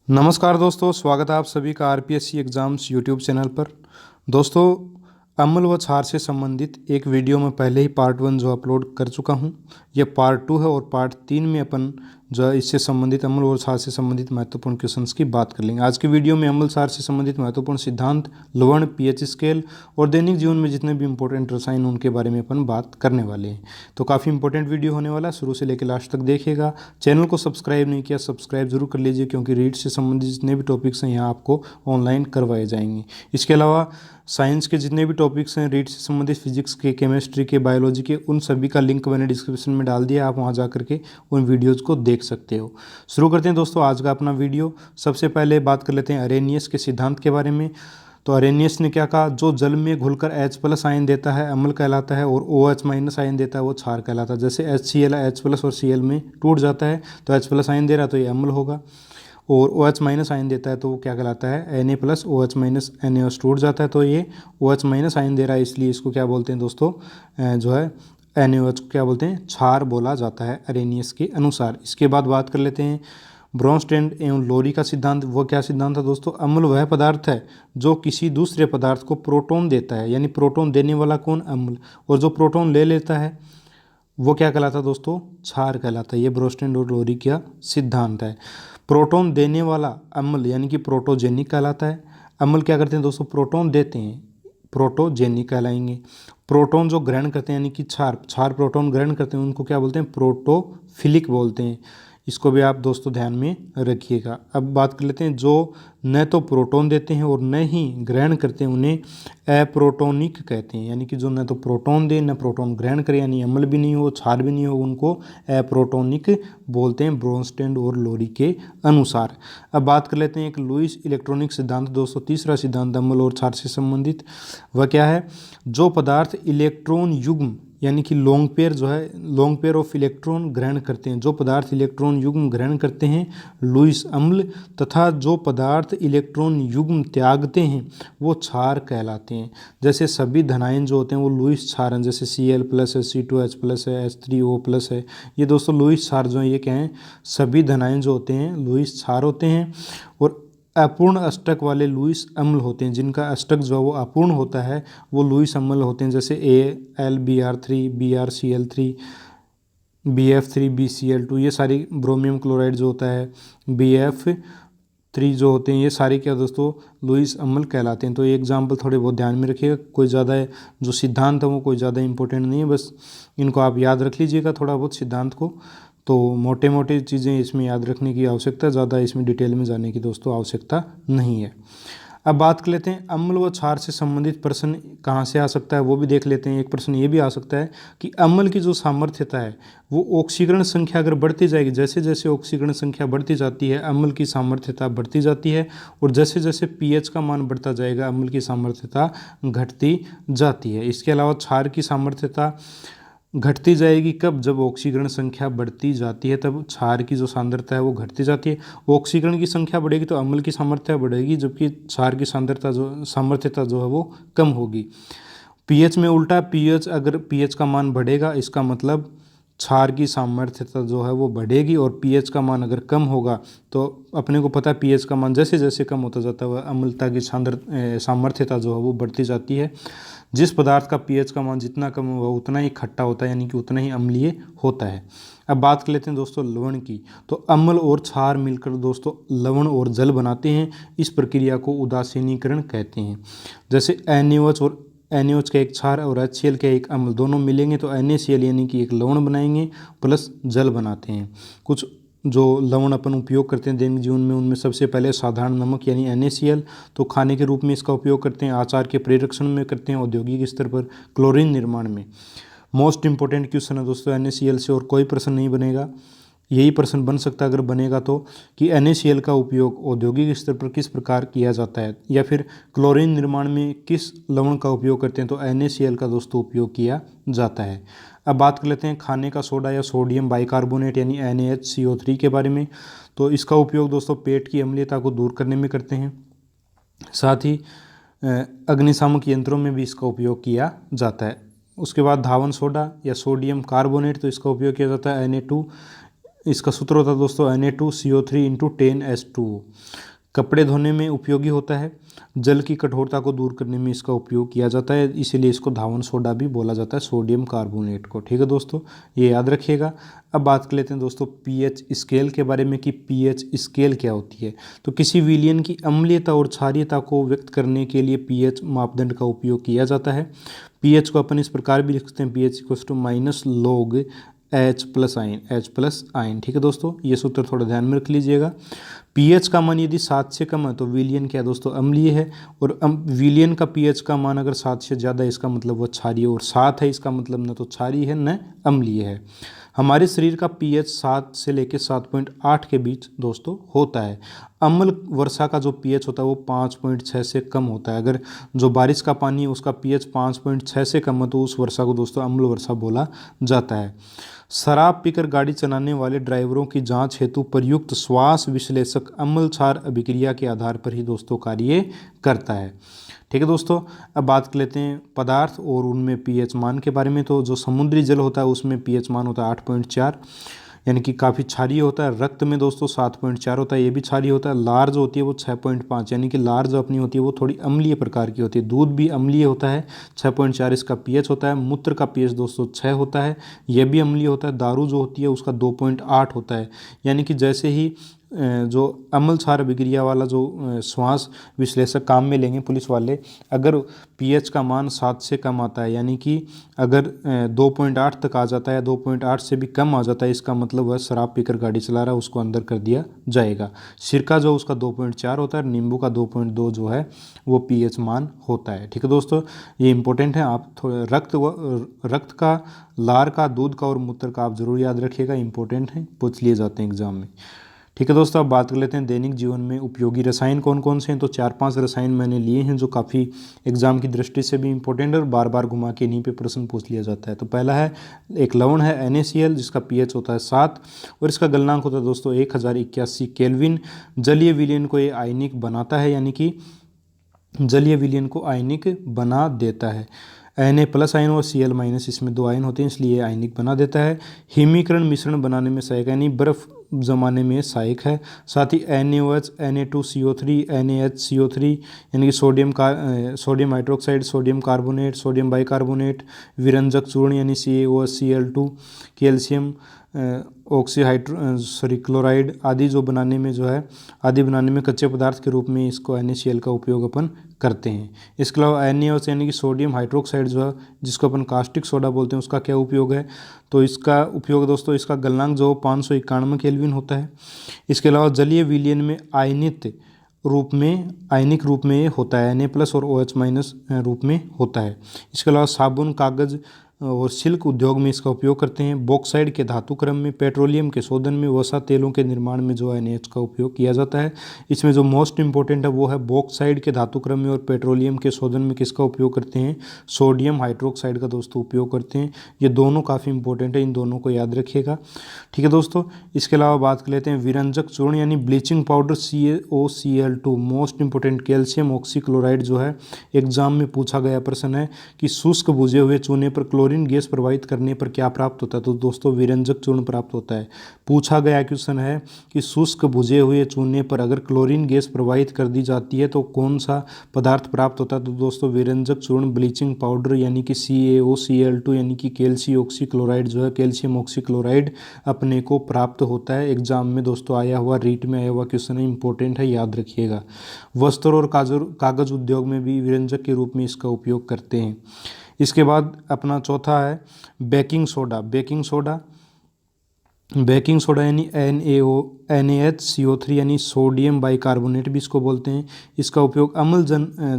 नमस्कार दोस्तों, स्वागत है आप सभी का आरपीएससी एग्ज़ाम्स यूट्यूब चैनल पर। दोस्तों, अम्ल व क्षार से संबंधित एक वीडियो में पहले ही पार्ट 1 जो अपलोड कर चुका हूं। यह पार्ट 2 है और पार्ट 3 में अपन जो है इससे संबंधित अम्ल और क्षार से संबंधित महत्वपूर्ण क्वेश्चंस की बात कर लेंगे। आज की वीडियो में अम्ल क्षार से संबंधित महत्वपूर्ण सिद्धांत, लवण, पीएच स्केल और दैनिक जीवन में जितने भी इंपॉर्टेंट रसायन उनके बारे में अपन बात करने वाले हैं। तो काफ़ी इंपॉर्टेंट वीडियो होने वाला है, शुरू से लेकर लास्ट तक देखिएगा। चैनल को सब्सक्राइब नहीं किया, सब्सक्राइब जरूर कर लीजिए, क्योंकि रीड से संबंधित जितने भी टॉपिक्स हैं यहाँ आपको ऑनलाइन करवाए जाएंगे। इसके अलावा साइंस के जितने भी टॉपिक्स हैं, रीड से संबंधित फिजिक्स के, केमिस्ट्री के, बायोलॉजी के, उन सभी का लिंक मैंने डिस्क्रिप्शन में डाल दिया, आप वहाँ जा करके उन वीडियोज़ को देख सकते हो। शुरू करते हैं दोस्तों आज का अपना वीडियो। सबसे पहले बात कर लेते हैं अरेनियस के सिद्धांत के बारे में। तो अरेनियस ने क्या कहा, जो जल में घुलकर H+ आयन देता है अम्ल कहलाता है, और OH- आयन देता है वो क्षार कहलाता है। जैसे HCl H+ और Cl में टूट जाता है तो H+ आयन दे रहा है तो ये अम्ल होगा, और OH- आयन देता है तो वो क्या कहलाता है Na+ OH- NaOH टूट जाता है तो ये OH- आयन दे रहा है, इसलिए इसको क्या बोलते हैं दोस्तों, जो है NaOH को क्या बोलते हैं, क्षार बोला जाता है अरेनियस के अनुसार। इसके बाद बात कर लेते हैं ब्रोंस्टेड एवं लोरी का सिद्धांत। वो क्या सिद्धांत है दोस्तों, अम्ल वह पदार्थ है जो किसी दूसरे पदार्थ को प्रोटॉन देता है, यानी प्रोटॉन देने वाला कौन, अम्ल, और जो प्रोटॉन ले लेता है वो क्या कहलाता है दोस्तों, क्षार कहलाता है। ये ब्रोंस्टेड और लोरी का सिद्धांत है। प्रोटॉन देने वाला अम्ल यानी कि प्रोटोजेनिक कहलाता है। अम्ल क्या करते हैं दोस्तों, प्रोटॉन देते हैं, प्रोटोजेनिक कहलाएंगे। प्रोटॉन जो ग्रहण करते हैं यानी कि क्षार क्षार प्रोटॉन ग्रहण करते हैं उनको क्या बोलते हैं, प्रोटोफिलिक बोलते हैं। इसको भी आप दोस्तों ध्यान में रखिएगा। अब बात कर लेते हैं जो न तो प्रोटॉन देते हैं और न ही ग्रहण करते हैं, उन्हें अप्रोटोनिक कहते हैं। यानी कि जो न तो प्रोटॉन दे न प्रोटॉन ग्रहण करे, यानी अम्ल भी नहीं हो क्षार भी नहीं हो, उनको अप्रोटोनिक बोलते हैं ब्रोंस्टेड और लोरी के अनुसार। अब बात कर लेते हैं एक लुईस इलेक्ट्रॉनिक सिद्धांत दोस्तों, तीसरा सिद्धांत अम्ल और क्षार से संबंधित। वह क्या है, जो पदार्थ इलेक्ट्रॉन युग्म यानी कि लॉन्ग पेयर जो है, लॉन्ग पेयर ऑफ इलेक्ट्रॉन ग्रहण करते हैं, जो पदार्थ इलेक्ट्रॉन युग्म ग्रहण करते हैं लुईस अम्ल, तथा जो पदार्थ इलेक्ट्रॉन युग्म त्यागते हैं वो क्षार कहलाते हैं। जैसे सभी धनायन जो होते हैं वो लुईस क्षार हैं, जैसे Cl+ है, C2H+ है, H3O+ है। ये दोस्तों लुईस क्षार जो है, ये क्या है, सभी धनायन जो होते हैं लुईस क्षार होते हैं। और अपूर्ण अष्टक वाले लुईस अम्ल होते हैं, जिनका अष्टक जो है वो अपूर्ण होता है वो लुईस अम्ल होते हैं। जैसे AlBr3, BrCl3, BF3, BCl2, ये सारी ब्रोमियम क्लोराइड जो होता है, BF3 जो होते हैं, ये सारे क्या दोस्तों लुईस अम्ल कहलाते हैं। तो ये एग्जाम्पल थोड़े बहुत ध्यान में रखिएगा, कोई ज़्यादा जो सिद्धांत है वो कोई ज़्यादा इंपॉर्टेंट नहीं है, बस इनको आप याद रख लीजिएगा थोड़ा बहुत सिद्धांत को। तो मोटे मोटे चीज़ें इसमें याद रखने की आवश्यकता, ज़्यादा इसमें डिटेल में जाने की दोस्तों आवश्यकता नहीं है। अब बात कर लेते हैं अम्ल व क्षार से संबंधित प्रश्न कहाँ से आ सकता है वो भी देख लेते हैं। एक प्रश्न ये भी आ सकता है कि अम्ल की जो सामर्थ्यता है वो ऑक्सीकरण संख्या अगर बढ़ती जाएगी, जैसे जैसे ऑक्सीकरण संख्या बढ़ती जाती है अम्ल की सामर्थ्यता बढ़ती जाती है, और जैसे जैसे पीएच का मान बढ़ता जाएगा अम्ल की सामर्थ्यता घटती जाती है। इसके अलावा क्षार की सामर्थ्यता घटती जाएगी कब, जब ऑक्सीकरण संख्या बढ़ती जाती है तब क्षार की जो सांद्रता है वो घटती जाती है। ऑक्सीकरण की संख्या बढ़ेगी तो अम्ल की सामर्थ्यता बढ़ेगी, जबकि क्षार की सामर्थ्यता जो है वो कम होगी। पीएच में उल्टा, पीएच अगर पीएच का मान बढ़ेगा इसका मतलब क्षार की सामर्थ्यता जो है वो बढ़ेगी, और पीएच का मान अगर कम होगा तो अपने को पता है पीएच का मान जैसे जैसे कम होता जाता है अम्लता की सामर्थ्यता जो है वो बढ़ती जाती है। जिस पदार्थ का पीएच का मान जितना कम होगा उतना ही खट्टा होता है, यानी कि उतना ही अम्लीय होता है। अब बात कर लेते हैं दोस्तों लवण की। तो अम्ल और क्षार मिलकर दोस्तों लवण और जल बनाते हैं, इस प्रक्रिया को उदासीनीकरण कहते हैं। जैसे NaOH और NaOH का एक क्षार और HCl का एक अम्ल दोनों मिलेंगे तो NaCl यानी कि एक लवण बनाएंगे प्लस जल बनाते हैं। कुछ जो लवण अपन उपयोग करते हैं दैनिक जीवन में उनमें सबसे पहले साधारण नमक यानी NaCl, तो खाने के रूप में इसका उपयोग करते हैं, आचार के प्रेरक्षण में करते हैं, औद्योगिक स्तर पर क्लोरीन निर्माण में। मोस्ट इंपॉर्टेंट क्वेश्चन है दोस्तों, NaCl से और कोई प्रश्न नहीं बनेगा, यही प्रश्न बन सकता है अगर बनेगा तो, कि NaCl का उपयोग औद्योगिक स्तर पर किस प्रकार किया जाता है, या फिर क्लोरीन निर्माण में किस लवण का उपयोग करते हैं, तो NaCl का दोस्तों उपयोग किया जाता है। अब बात कर लेते हैं खाने का सोडा या सोडियम बाइकार्बोनेट यानी NaHCO3 के बारे में। तो इसका उपयोग दोस्तों पेट की अम्लीयता को दूर करने में करते हैं, साथ ही अग्निशामक यंत्रों में भी इसका उपयोग किया जाता है। उसके बाद धावन सोडा या सोडियम कार्बोनेट, तो इसका उपयोग किया जाता है Na2 इसका सूत्र होता है दोस्तों Na2CO3 × 10H2O। कपड़े धोने में उपयोगी होता है। जल की कठोरता को दूर करने में इसका उपयोग किया जाता है, इसीलिए इसको धावन सोडा भी बोला जाता है, सोडियम कार्बोनेट को। ठीक है दोस्तों, ये याद रखिएगा। अब बात कर लेते हैं दोस्तों पीएच स्केल के बारे में कि पीएच स्केल क्या होती है। तो किसी विलयन की अम्लीयता और क्षारीयता को व्यक्त करने के लिए पीएच मापदंड का उपयोग किया जाता है। पीएच को अपन इस प्रकार भी लिख सकते हैं, पीएच इक्वल्स टू -log H+आयन। ठीक है दोस्तों, ये सूत्र थोड़ा ध्यान में रख लीजिएगा। पीएच का मान यदि 7 से कम है तो विलयन क्या है दोस्तों, अम्लीय है। और विलयन का पीएच का मान अगर 7 से ज़्यादा है इसका मतलब वह क्षारीय, और 7 है इसका मतलब न तो क्षारीय है न अम्लीय है। हमारे शरीर का पीएच 7 से लेकर 7.8 के बीच दोस्तों होता है। अम्ल वर्षा का जो पीएच होता है वो 5.6 से कम होता है। अगर जो बारिश का पानी है उसका पीएच 5.6 से कम है तो उस वर्षा को दोस्तों अम्ल वर्षा बोला जाता है। शराब पीकर गाड़ी चलाने वाले ड्राइवरों की जांच हेतु प्रयुक्त श्वास विश्लेषक अम्ल क्षार अभिक्रिया के आधार पर ही दोस्तों कार्य करता है। ठीक है दोस्तों, अब बात कर लेते हैं पदार्थ और उनमें पीएच मान के बारे में। तो जो समुद्री जल होता है उसमें पीएच मान होता है 8.4, यानी कि काफ़ी क्षारीय होता है। रक्त में दोस्तों 7.4 होता है, ये भी क्षारीय होता है। लार्ज होती है वो 6.5, यानी कि लार्ज अपनी होती है वो थोड़ी अम्लीय प्रकार की होती है। दूध भी अम्लीय होता है, 6.4 इसका पीएच होता है। मूत्र का पीएच दोस्तों 6 होता है, यह भी अम्लीय होता है। दारू जो होती है उसका 2.8 होता है, यानी कि जैसे ही जो अम्ल क्षार अभिक्रिया वाला जो श्वास विश्लेषक काम में लेंगे पुलिस वाले, अगर पीएच का मान 7 से कम आता है, यानी कि अगर 2.8 तक आ जाता है, 2.8 से भी कम आ जाता है, इसका मतलब वह शराब पीकर गाड़ी चला रहा है, उसको अंदर कर दिया जाएगा। सिरका जो उसका 2.4 होता है, नींबू का 2.2 जो है वो पीएच मान होता है। ठीक है दोस्तों, ये इंपॉर्टेंट है। आप थोड़ा रक्त का, लार का, दूध का और मूत्र का आप जरूर याद रखिएगा, इंपॉर्टेंट है, पूछ लिए जाते हैं एग्जाम में। ठीक है दोस्तों, अब बात कर लेते हैं दैनिक जीवन में उपयोगी रसायन कौन कौन से हैं। तो 4-5 रसायन मैंने लिए हैं जो काफ़ी एग्जाम की दृष्टि से भी इंपॉर्टेंट है और बार बार घुमा के इन्हीं पे प्रश्न पूछ लिया जाता है। तो पहला है एक लवण है NaCl, जिसका पीएच होता है 7 और इसका गलनांक होता है दोस्तों 1081 केल्विन। जलीय विलयन को ये आयनिक बनाता है, यानी कि जलीय विलयन को आयनिक बना देता है। Na+ आयन और Cl- इसमें 2 आयन होते हैं, इसलिए ये आयनिक बना देता है। हिमीकरण मिश्रण बनाने में सहायक, यानी बर्फ जमाने में सहायक है। साथ ही NaOH, Na2CO3, NaHCO3, यानी कि sodium hydroxide, sodium carbonate, sodium bicarbonate, विरंजक चूर्ण यानी CaOH, कैल्शियम क्लोराइड आदि जो बनाने में जो है, आदि बनाने में कच्चे पदार्थ के रूप में इसको NaCl का उपयोग अपन करते हैं। इसके अलावा NaOH यानी कि सोडियम हाइड्रोक्साइड जो है, जिसको अपन कास्टिक सोडा बोलते हैं, उसका क्या उपयोग है। तो इसका उपयोग दोस्तों, इसका गलनांक जो 591 केल्विन होता है। इसके अलावा जलीय विलयन में आयनिक रूप में होता है, Na+ और OH- रूप में होता है। इसके अलावा साबुन, कागज़ और सिल्क उद्योग में इसका उपयोग करते हैं। बॉक्साइड के धातु क्रम में, पेट्रोलियम के शोधन में, वसा तेलों के निर्माण में जो है NaOH का उपयोग किया जाता है। इसमें जो मोस्ट इंपॉर्टेंट है वो है बॉक्साइड के धातु क्रम में और पेट्रोलियम के शोधन में किसका उपयोग करते हैं, सोडियम हाइड्रोक्साइड का दोस्तों उपयोग करते हैं। ये दोनों काफ़ी इंपॉर्टेंट है, इन दोनों को याद रखिएगा। ठीक है दोस्तों, इसके अलावा बात कर लेते हैं विरंजक चूर्ण यानी bleaching powder CaOCl2। Most important calcium oxychloride जो है, एग्जाम में पूछा गया प्रश्न है कि शुष्क बुझे हुए चूने पर क्लोरीन गैस प्रवाहित करने पर क्या प्राप्त होता है। तो दोस्तों विरंजक चूर्ण प्राप्त होता है। पूछा गया क्वेश्चन है कि शुष्क बुझे हुए चूने पर अगर क्लोरीन गैस प्रवाहित कर दी जाती है तो कौन सा पदार्थ प्राप्त होता है। तो दोस्तों विरंजक चूर्ण, ब्लीचिंग पाउडर यानी कि CaOCl2 यानी कि कैल्शियम ऑक्सीक्लोराइड जो है, कैल्शियम ऑक्सीक्लोराइड अपने को प्राप्त होता है। एग्जाम में दोस्तों आया हुआ, रीट में आया हुआ क्वेश्चन है, इंपॉर्टेंट है, याद रखिएगा। वस्त्र और कागज उद्योग में भी विरंजक के रूप में इसका उपयोग करते हैं। इसके बाद अपना चौथा है बेकिंग सोडा। बेकिंग सोडा यानी NaHCO3 यानी सोडियम बाइकार्बोनेट भी इसको बोलते हैं। इसका उपयोग अम्ल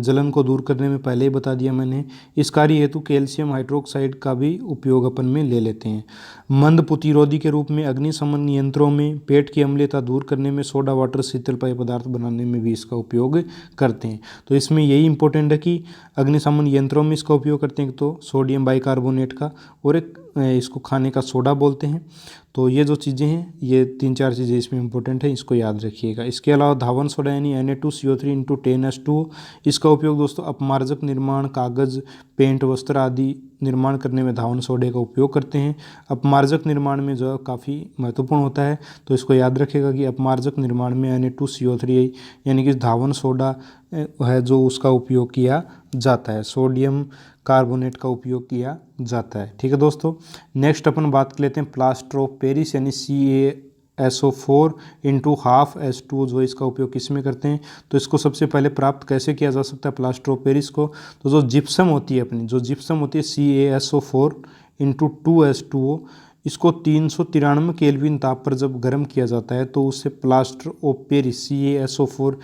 जलन को दूर करने में पहले ही बता दिया मैंने। इस कार्य हेतु कैल्शियम हाइड्रोक्साइड का भी उपयोग अपन में ले लेते हैं। मंद प्रतिरोधी के रूप में अग्निशमन यंत्रों में, पेट की अम्लता दूर करने में, सोडा वाटर शीतल पेय पदार्थ बनाने में भी इसका उपयोग करते हैं। तो इसमें यही इंपॉर्टेंट है कि अग्निशमन यंत्रों में इसका उपयोग करते हैं तो सोडियम बाइकार्बोनेट का, और एक इसको खाने का सोडा बोलते हैं। तो ये जो चीज़ें हैं, ये 3-4 चीज़ें इसमें इंपॉर्टेंट है, इसको याद रखिएगा। इसके अलावा धावन सोडा यानी Na2CO3 × 10H2O, इसका उपयोग दोस्तों अपमार्जक निर्माण, कागज़, पेंट, वस्त्र आदि निर्माण करने में धावन सोडे का उपयोग करते हैं। अपमार्जक निर्माण में जो काफ़ी महत्वपूर्ण होता है, तो इसको याद रखिएगा कि अपमार्जक निर्माण में Na2CO3 यानी कि धावन सोडा है जो उसका उपयोग किया जाता है, सोडियम कार्बोनेट का उपयोग किया जाता है। ठीक है दोस्तों, नेक्स्ट अपन बात कर लेते हैं प्लास्टर ऑफ पेरिस यानी CaSO4 × 12H2O, जो इसका उपयोग किस में करते हैं। तो इसको सबसे पहले प्राप्त कैसे किया जा सकता है प्लास्टर ऑफ पेरिस को, तो जो जिप्सम होती है अपनी, जो जिप्सम होती है CaSO4 × 2H2O, इसको 393 केल्विन ताप पर जब गर्म किया जाता है तो उससे plaster of Paris CaSO4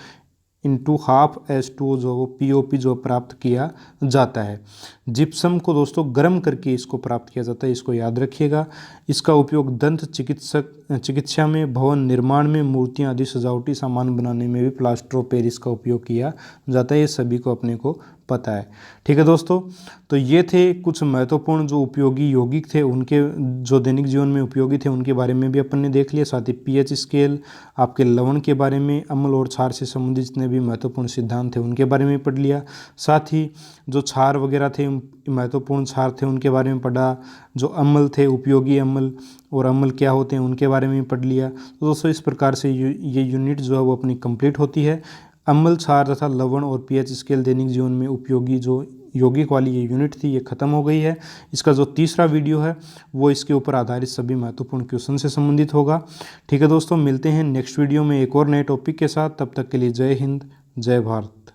× 12H2O जो वो POP जो प्राप्त किया जाता है। जिप्सम को दोस्तों गर्म करके इसको प्राप्त किया जाता है, इसको याद रखिएगा। इसका उपयोग दंत चिकित्सा में, भवन निर्माण में, मूर्तियां आदि सजावटी सामान बनाने में भी प्लास्टर ऑफ पेरिस का उपयोग किया जाता है, ये सभी को अपने को पता है। ठीक है दोस्तों, तो ये थे कुछ महत्वपूर्ण जो उपयोगी यौगिक थे, उनके जो दैनिक जीवन में उपयोगी थे उनके बारे में भी अपन ने देख लिया। साथ ही पीएच स्केल, आपके लवण के बारे में, अम्ल और क्षार से संबंधित जितने भी महत्वपूर्ण सिद्धांत थे उनके बारे में पढ़ लिया। साथ ही जो क्षार वगैरह थे, महत्वपूर्ण क्षार थे उनके बारे में पढ़ा। जो अम्ल थे, उपयोगी अम्ल और अम्ल क्या होते हैं उनके बारे में पढ़ लिया। तो दोस्तों इस प्रकार से ये यूनिट जो है वो अपनी कंप्लीट होती है। अम्ल, क्षार तथा लवण और पीएच स्केल दैनिक जीवन में उपयोगी जो यौगिक वाली ये यूनिट थी ये खत्म हो गई है। इसका जो तीसरा वीडियो है वो इसके ऊपर आधारित सभी महत्वपूर्ण क्वेश्चन से संबंधित होगा। ठीक है दोस्तों, मिलते हैं नेक्स्ट वीडियो में एक और नए टॉपिक के साथ। तब तक के लिए जय हिंद, जय भारत।